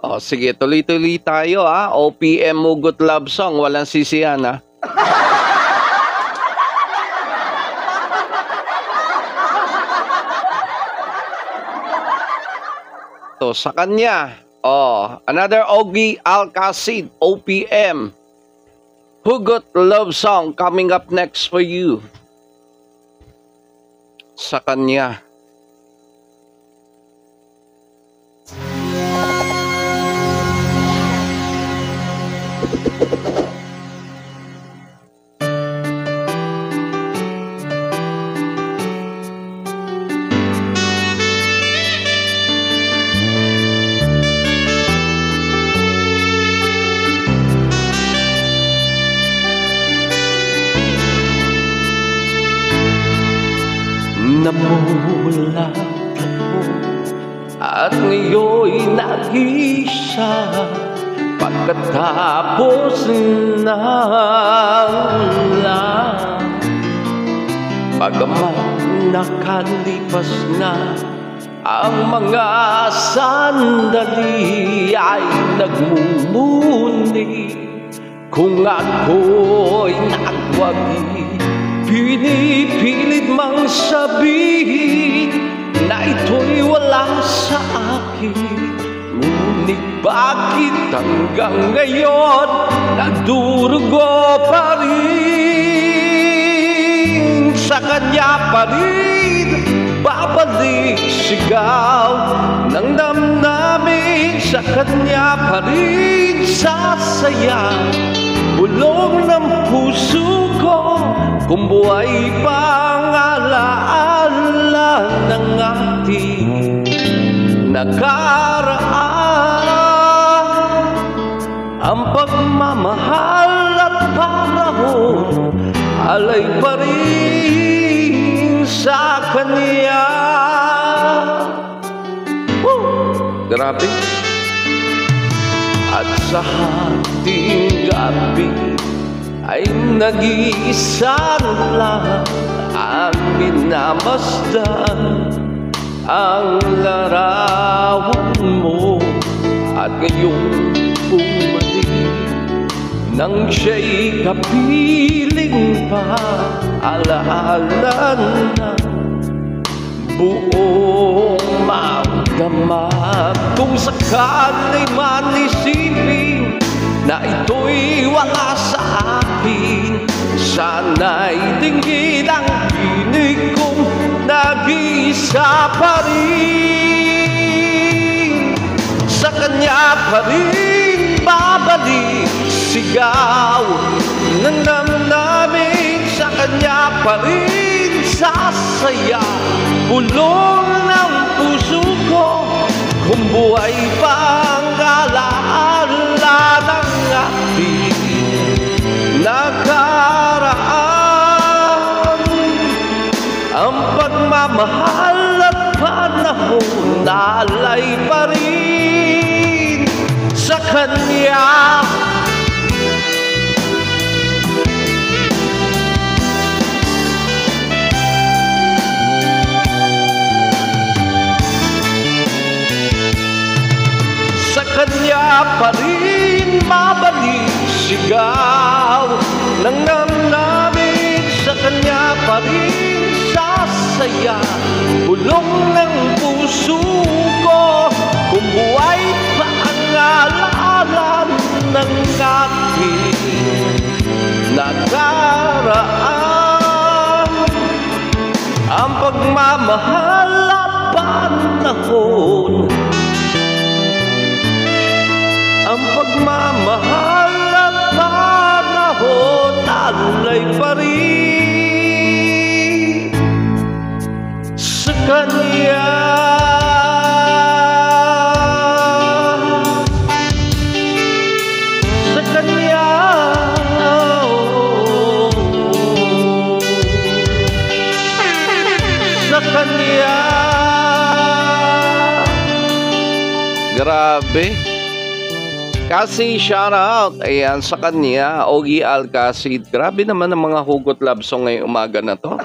O, sige, tuloy-tuloy tayo, ha? OPM Hugot Love Song, walang sisihan, ha? To, sa kanya. Another Ogie Alcacid, OPM Hugot Love Song coming up next for you. Sa kanya. Namulat ako at ngayo'y nag-isa pagkatapos ng ulan. Bagamat nakalipas na ang mga sandali ay nagmumuni kung ako'y nagwagi. Pinipilit mang sabihin na ito'y wala sa akin. Ngunit bakit hanggang ngayon nagdurugo pa rin? Sa kanya pa rin babalik sigaw ng damdamin. Sa kanya pa rin sasaya bulong ng puso ko. Kung buhay pang alaala ng ating nakaraan, ang pagmamahal at panahon alay pa rin sa kanya. Grabe. At sa ating gabi ay nag-iisa lang ang minamasdan, ang larawan mo. At ngayong bumalik nang siya'y kapiling pa, alaala na buong magdamag. Kung sakali man isipin na ito'y wala sa akin, sana'y dinggin ang tinig kong nag-iisa pa rin. Sa kanya pa rin babalik sigaw ng damdamin. Sa kanya pa rin sasaya bulong ng puso ko. Kung buhay pang alaala ng ating nakaraan, ang pagmamahal at panahon alay pa rin sa kanya. Sa kanya pa rin mabalik sigaw ng damdamin. Sa kanya pa rin sasaya bulong ng puso ko. Kung buhay pa ang alaala ng ating nakaraan, ang pagmamahal at panahon, ang pagmamahal at panahon alay pa rin sa kanya. Sa kanya. Sa kanya. Grabe. Kasi shout out, ayan, sa kanya, Ogie Alcacid. Grabe naman ang mga hugot love song ngayong umaga na to.